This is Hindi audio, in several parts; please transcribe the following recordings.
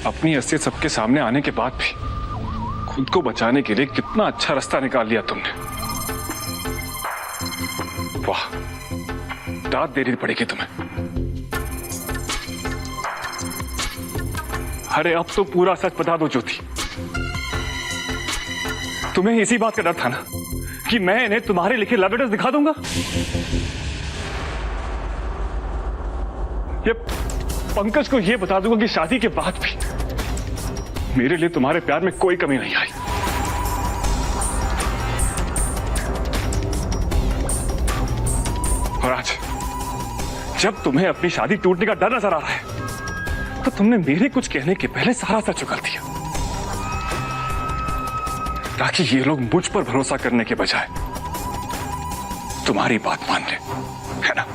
अपनी असलियत सबके सामने आने के बाद भी खुद को बचाने के लिए कितना अच्छा रास्ता निकाल लिया तुमने। वाह, दाद देनी पड़ेगी तुम्हें। अरे अब तो पूरा सच बता दो ज्योति। तुम्हें इसी बात का डर था ना कि मैं इन्हें तुम्हारे लिखे लव लेटर्स दिखा दूंगा। ये पंकज को ये बता दूंगा कि शादी के बाद भी मेरे लिए तुम्हारे प्यार में कोई कमी नहीं आई। और आज जब तुम्हें अपनी शादी टूटने का डर नजर आ रहा है तो तुमने मेरे कुछ कहने के पहले सारा सच उगल दिया, ताकि ये लोग मुझ पर भरोसा करने के बजाय तुम्हारी बात मान ले, है ना?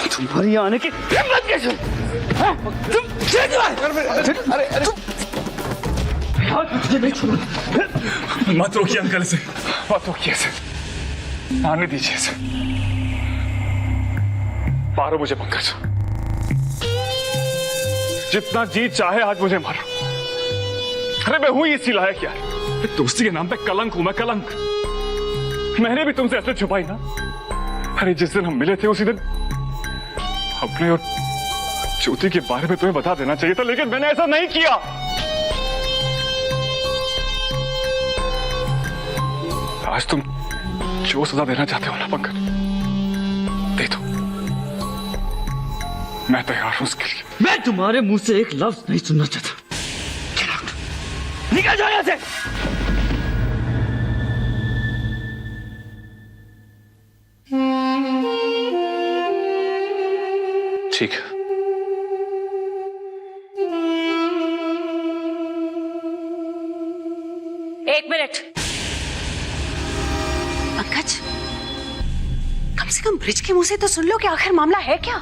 तुम्हारी आने की हिम्मत कैसे? तुम मत रोकिए अंकल से, मत रोकिए इसे, आने दीजिए इसे। मारो मुझे पंकज, जितना जी चाहे आज मुझे मारो। अरे मैं हूं इसी लायक यार, दोस्ती के नाम पे कलंक हूं मैं, कलंक। मैंने भी तुमसे ऐसे छुपाई ना। अरे जिस दिन हम मिले थे उसी दिन अपने और ज्योति के बारे में तुम्हें बता देना चाहिए था, लेकिन मैंने ऐसा नहीं किया। आज तुम जो सजा देना चाहते हो ना पंकज, दे दो, मैं तैयार हूं उसके लिए। मैं तुम्हारे मुंह से एक लफ्ज नहीं सुनना चाहता। निकल जाओ यहां से। ठीक है। एक मिनट पंकज, कम से कम ब्रिज के मुंह से तो सुन लो कि आखिर मामला है क्या।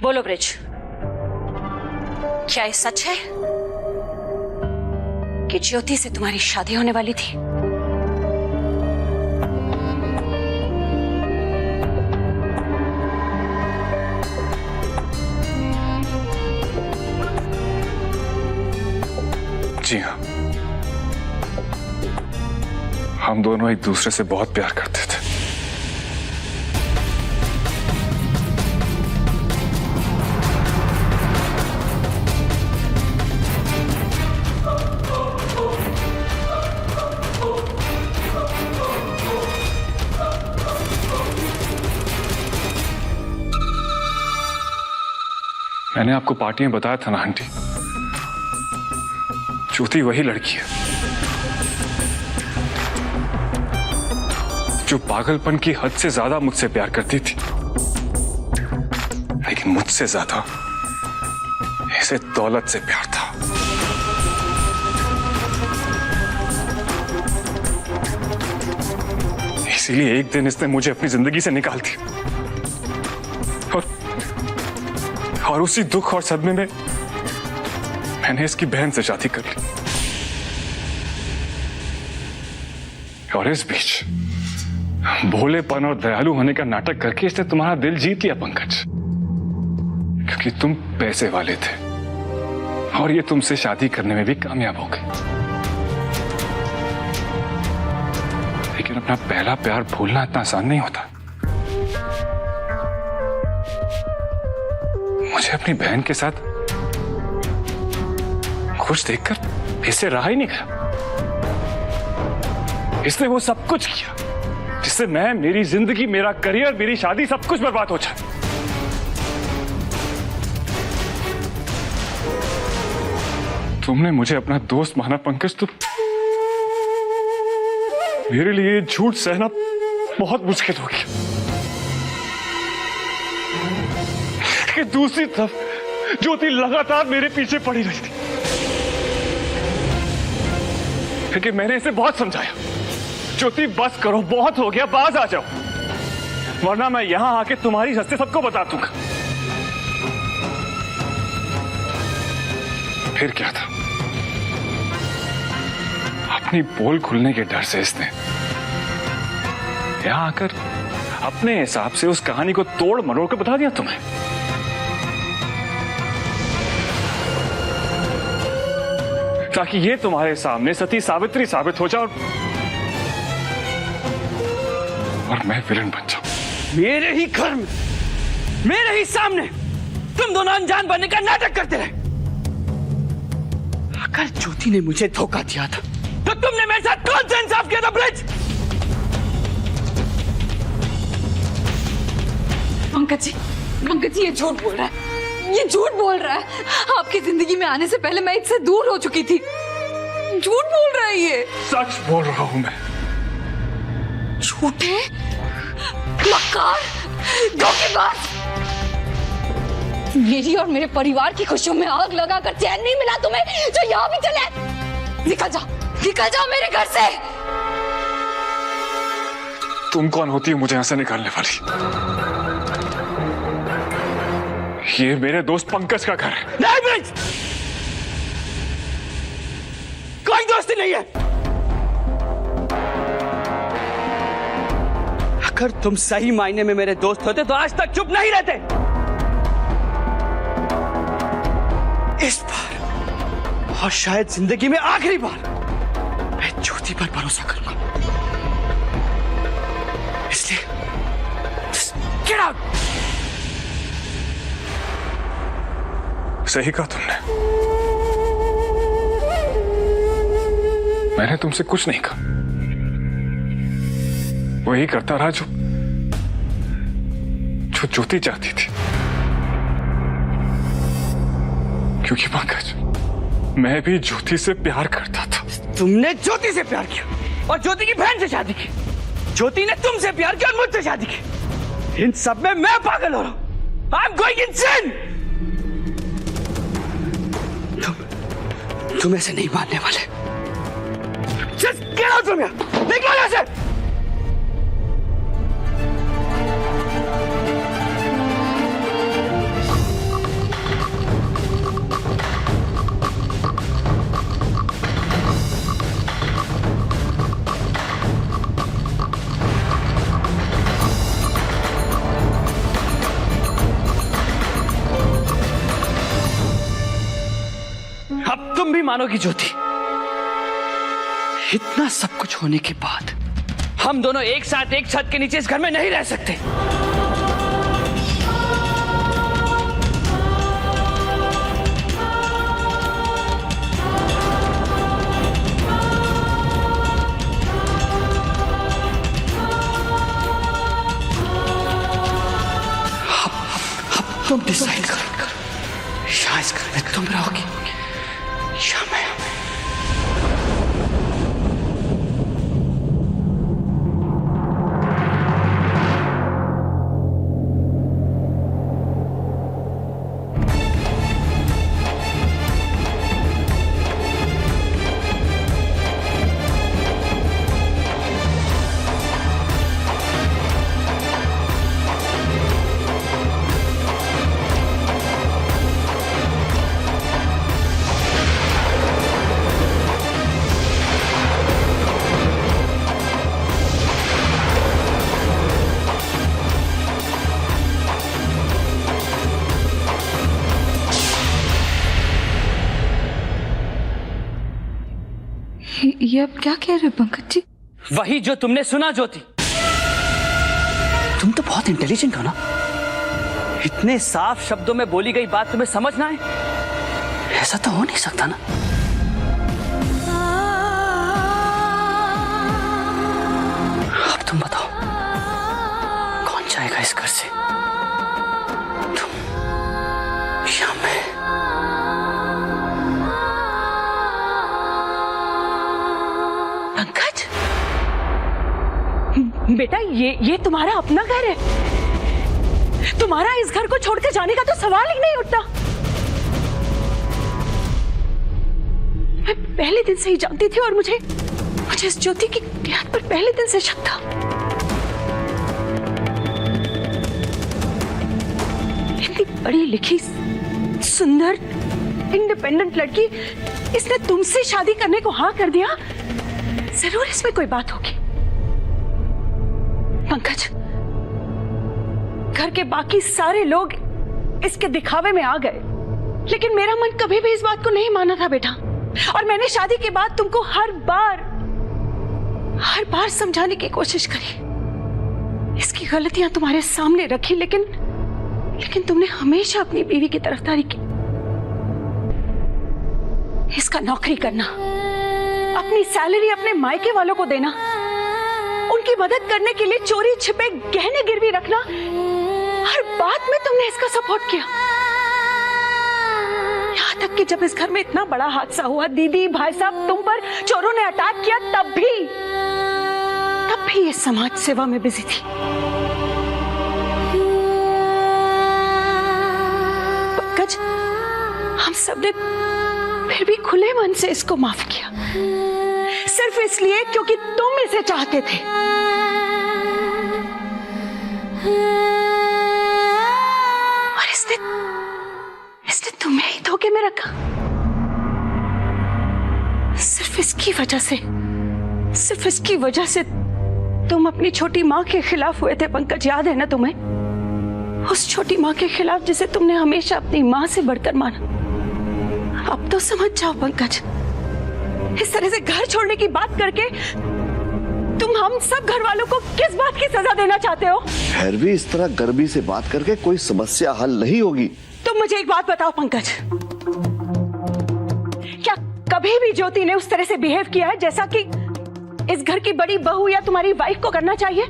बोलो ब्रिज, क्या ये सच है कि ज्योति से तुम्हारी शादी होने वाली थी? जी हाँ, हम दोनों एक दूसरे से बहुत प्यार करते थे। मैंने आपको पार्टी में बताया था ना आंटी, ज्योति वही लड़की है जो पागलपन की हद से ज्यादा मुझसे प्यार करती थी, लेकिन मुझसे ज्यादा इसे दौलत से प्यार था। इसीलिए एक दिन इसने मुझे अपनी जिंदगी से निकाल दिया और उसी दुख और सदमे में मैंने इसकी बहन से शादी कर ली। और इस बीच भोलेपन और दयालु होने का नाटक करके इसने तुम्हारा दिल जीत लिया पंकज, क्योंकि तुम पैसे वाले थे और ये तुमसे शादी करने में भी कामयाब हो गई। लेकिन अपना पहला प्यार भूलना इतना आसान नहीं होता। मुझे अपनी बहन के साथ खुश देखकर इससे रहा ही नहीं गया। इसने वो सब कुछ किया जिससे मैं, मेरी जिंदगी, मेरा करियर, मेरी शादी, सब कुछ बर्बाद हो जाए। तुमने मुझे अपना दोस्त माना पंकज, तुम मेरे लिए झूठ सहना बहुत मुश्किल हो गया कि दूसरी तरफ ज्योति लगातार मेरे पीछे पड़ी रही थी। क्योंकि मैंने इसे बहुत समझाया, ज्योति बस करो, बहुत हो गया, बाज आ जाओ, वरना मैं यहां आके तुम्हारी हस्ती सबको बता दूंगा। फिर क्या था, अपनी पोल खुलने के डर से इसने यहां आकर अपने हिसाब से उस कहानी को तोड़ मरोड़ कर बता दिया तुम्हें। ताकि ये तुम्हारे सामने सती सावित्री साबित हो जाओ और मैं विलन बन जाऊं। मेरे ही घर में, मेरे ही सामने तुम दोनों अनजान बनने का नाटक करते रहे। अगर ज्योति ने मुझे धोखा दिया था तो तुमने मेरे साथ कौन सा इंसाफ किया था ब्रिज? पंकज जी ये झूठ बोल रहा है, ये झूठ बोल रहा है। आपकी जिंदगी में आने से पहले मैं इससे दूर हो चुकी थी। झूठ बोल रहा है ये। सच बोल रहा हूं मैं। झूठ है, मक्कार, धोखेबाज। मेरी और मेरे परिवार की खुशियों में आग लगाकर चैन नहीं मिला तुम्हें, जो यहाँ भी चले। निकल जाओ मेरे घर से। तुम कौन होती है मुझे यहां से निकालने वाली? ये मेरे दोस्त पंकज का घर है। नहीं ब्रिज, कोई दोस्ती नहीं है। अगर तुम सही मायने में मेरे दोस्त होते तो आज तक चुप नहीं रहते। इस बार और शायद जिंदगी में आखिरी बार मैं ज्योति पर भरोसा करूंगा। इसलिए गेट आउट। सही कहा तुमने, मैंने तुमसे कुछ नहीं कहा, वही करता रहा जो ज्योति चाहती थी। क्योंकि पंकज, मैं भी ज्योति से प्यार करता था। तुमने ज्योति से प्यार किया और ज्योति की बहन से शादी की। ज्योति ने तुमसे प्यार किया और मुझसे शादी की। इन सब में मैं पागल हो रहा हूं। I am going insane. तुम ऐसे नहीं मानने वाले। Just get out from here! निकलो यहाँ से! अब तुम भी मानोगी ज्योति, इतना सब कुछ होने के बाद हम दोनों एक साथ एक छत के नीचे इस घर में नहीं रह सकते। अब तुम डिसाइड करो, या इस घर में तुम रहोगी या मैं। ये अब क्या कह रहे हो पंकज जी? वही जो तुमने सुना ज्योति। तुम तो बहुत इंटेलिजेंट हो ना, इतने साफ शब्दों में बोली गई बात तुम्हें समझ ना आए, ऐसा तो हो नहीं सकता ना। अब तुम बताओ कौन जाएगा इस घर से, तुम या मैं? बेटा ये तुम्हारा अपना घर है। तुम्हारा इस घर को छोड़कर जाने का तो सवाल ही नहीं उठता। मैं पहले दिन से ही जानती थी और मुझे इस ज्योति की याद पर पहले दिन से शक था। इतनी पढ़ी लिखी, सुंदर, इंडिपेंडेंट लड़की, इसने तुमसे शादी करने को हाँ कर दिया। जरूर इसमें कोई बात होगी। पंकज, घर के बाकी सारे लोग इसके दिखावे में आ गए, लेकिन मेरा मन कभी भी इस बात को नहीं माना था बेटा। और मैंने शादी के बाद तुमको हर बार समझाने की कोशिश करी, इसकी गलतियां तुम्हारे सामने रखी, लेकिन तुमने हमेशा अपनी बीवी की तरफदारी की। इसका नौकरी करना, अपनी सैलरी अपने मायके वालों को देना, उनकी मदद करने के लिए चोरी छिपे गहने गिरवी रखना, हर बात में तुमने इसका सपोर्ट किया। यहाँ तक कि जब इस घर में इतना बड़ा हादसा हुआ, दीदी भाई साहब तुम पर चोरों ने अटैक किया, तब भी ये समाज सेवा में बिजी थी। पंकज, हम सबने फिर भी खुले मन से इसको माफ किया, सिर्फ इसलिए क्योंकि तुम इसे चाहते थे। और इसने तुम्हें ही धोखे में रखा। सिर्फ इसकी वजह से तुम अपनी छोटी माँ के खिलाफ हुए थे पंकज, याद है ना तुम्हें? उस छोटी माँ के खिलाफ जिसे तुमने हमेशा अपनी माँ से बढ़कर माना। अब तो समझ जाओ पंकज, इस तरह से घर छोड़ने की बात करके तुम हम सब घर वालों को किस बात की सजा देना चाहते हो? हैरवी, इस तरह गर्मी से बात करके कोई समस्या हल नहीं होगी। तुम मुझे एक बात बताओ पंकज, क्या कभी भी ज्योति ने उस तरह से बिहेव किया है जैसा कि इस घर की बड़ी बहू या तुम्हारी वाइफ को करना चाहिए?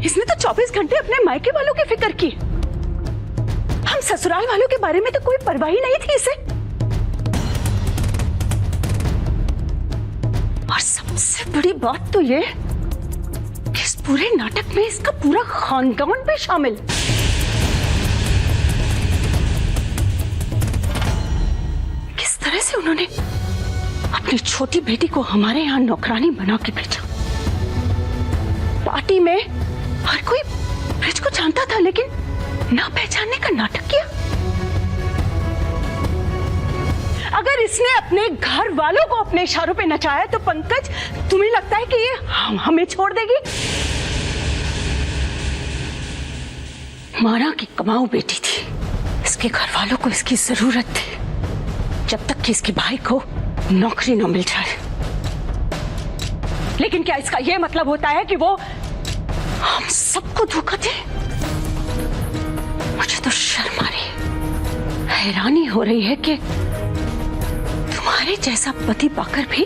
इसने तो 24 घंटे अपने मायके वालों की फिक्र की। हम ससुराल वालों के बारे में तो कोई परवाह ही नहीं थी इसे। और सबसे बड़ी बात तो ये कि इस पूरे नाटक में इसका पूरा खानदान भी शामिल। किस तरह से उन्होंने अपनी छोटी बेटी को हमारे यहाँ नौकरानी बना के भेजा। पार्टी में हर कोई ब्रिज को जानता था, लेकिन ना पहचानने का नाटक किया। अगर इसने अपने घर वालों को अपने इशारों पे नचाया तो पंकज, तुम्हें लगता है कि ये हमें छोड़ देगी? मारा की कमाऊ बेटी थी, इसके घर वालों को इसकी जरूरत थी, जब तक कि इसके भाई को नौकरी न मिल जाए। लेकिन क्या इसका यह मतलब होता है कि वो हम सबको धोखा दे? मुझे तो शर्म आ रही है, हैरानी हो रही है कि तुम्हारे जैसा पति पाकर भी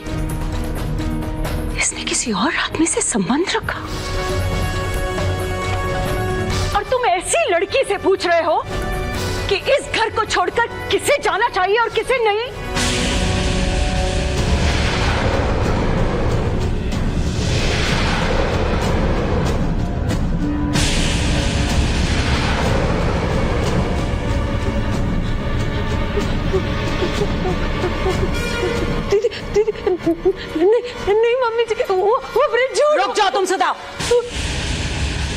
इसने किसी और आदमी से संबंध रखा। और तुम ऐसी लड़की से पूछ रहे हो कि इस घर को छोड़कर किसे जाना चाहिए और किसे नहीं? दीदी, नहीं मम्मी जी, वो ब्रिज झूठ। रुक जाओ तुम सदा।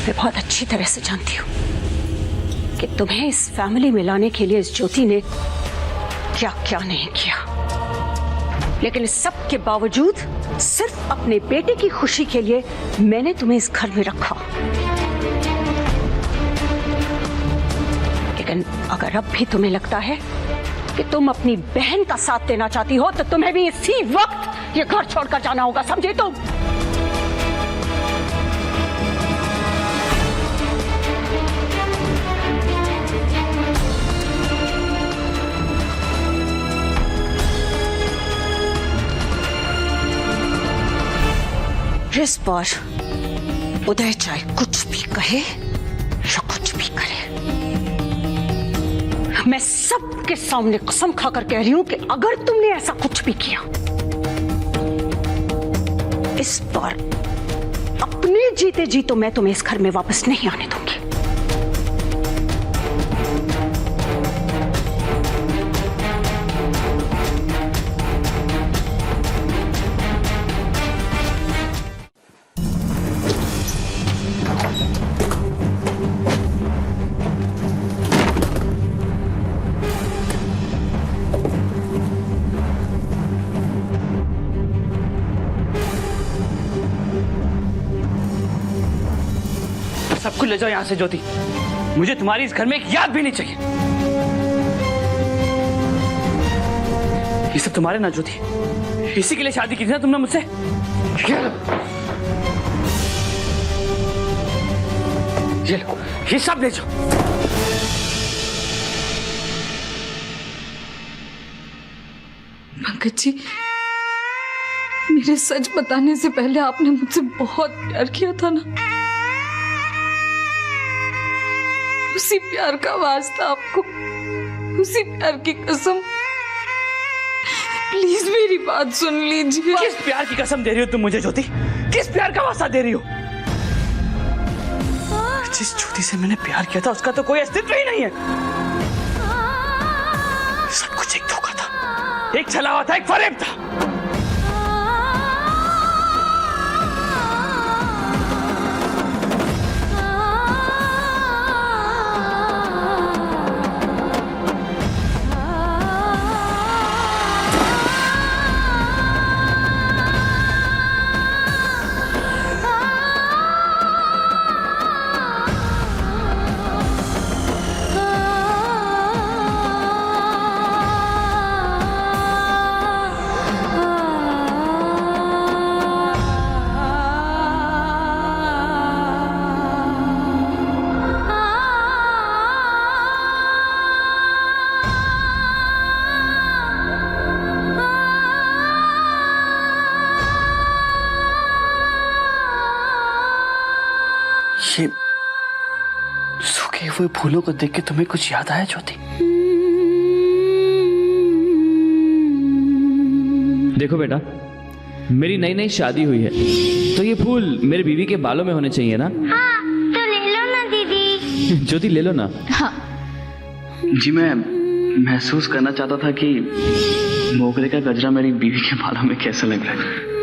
मैं बहुत अच्छी तरह से जानती हूँ कि तुम्हें इस फैमिली में लाने के लिए इस ज्योति ने क्या क्या नहीं किया, लेकिन इस सब के बावजूद सिर्फ अपने बेटे की खुशी के लिए मैंने तुम्हें इस घर में रखा। लेकिन अगर अब भी तुम्हें लगता है कि तुम अपनी बहन का साथ देना चाहती हो, तो तुम्हें भी इसी वक्त ये घर छोड़कर जाना होगा, समझे तुम? इस बार उदय चाहे कुछ भी कहे या कुछ भी करे, मैं सबके सामने कसम खाकर कह रही हूं कि अगर तुमने ऐसा कुछ भी किया, इस बार अपने जीते जी तो मैं तुम्हें इस घर में वापस नहीं आने दूंगी। सबको ले जाओ यहां से ज्योति। मुझे तुम्हारी इस घर में एक याद भी नहीं चाहिए। ये सब तुम्हारे ना ज्योति, इसी के लिए शादी की थी ना तुमने मुझसे। ये लो, ये सब ले जाओ। पंकज जी, मेरे सच बताने से पहले आपने मुझसे बहुत प्यार किया था ना। उसी प्यार का वास्ता आपको, उसी प्यार की कसम। प्लीज मेरी बात सुन लीजिए। किस प्यार की कसम दे रही हो तुम मुझे ज्योति? किस प्यार का वास्ता दे रही हो? जिस ज्योति से मैंने प्यार किया था उसका तो कोई अस्तित्व ही नहीं है। सब कुछ एक धोखा था, एक छला हुआ था, एक फरेब था। ये सूखे हुए फूलों को देख के तुम्हें कुछ याद आया ज्योति? देखो बेटा, मेरी नई नई शादी हुई है, तो ये फूल मेरे बीवी के बालों में होने चाहिए ना। हाँ, तो ले लो ना दीदी। ज्योति ले लो ना। हाँ। जी मैं महसूस करना चाहता था कि मोगरे का गजरा मेरी बीवी के बालों में कैसा लग रहा है।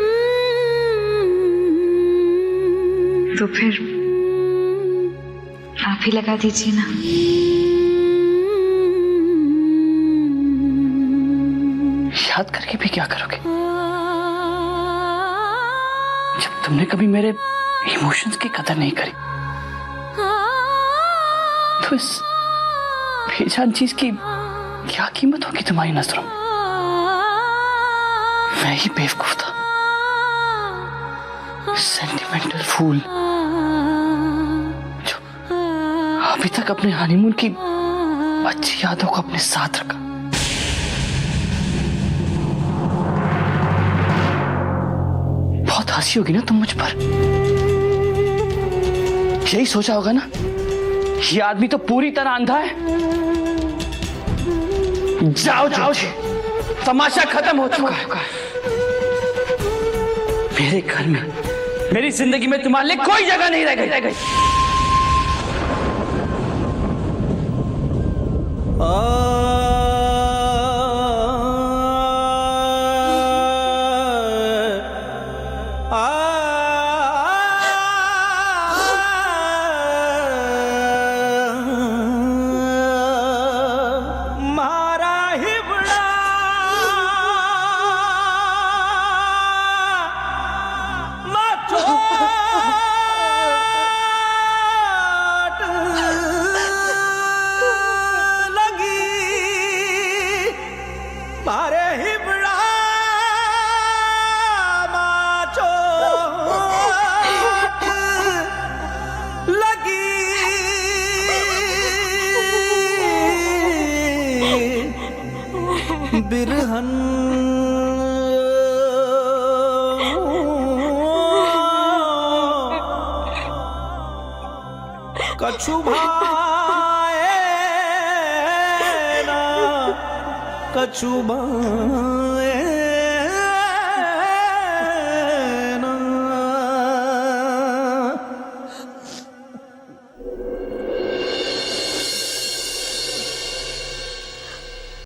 तो फिर आप ही लगा दीजिए ना। याद करके भी क्या करोगे जब तुमने कभी मेरे इमोशंस की कदर नहीं करी? तो इस बेजान चीज की क्या कीमत होगी तुम्हारी नजरों में? मैं ही बेवकूफ था, सेंटिमेंटल फूल, जो अभी तक अपने हनीमून की अच्छी यादों को अपने साथ रखा। बहुत हंसी होगी ना तुम मुझ पर। यही सोचा होगा ना, ये आदमी तो पूरी तरह अंधा है। जाओ जाओ, तमाशा खत्म हो चुका है। मेरे घर में, मेरी जिंदगी में तुम्हारे लिए कोई जगह नहीं रह गई। बिरहन कछु भाए ना कछु भाए ना।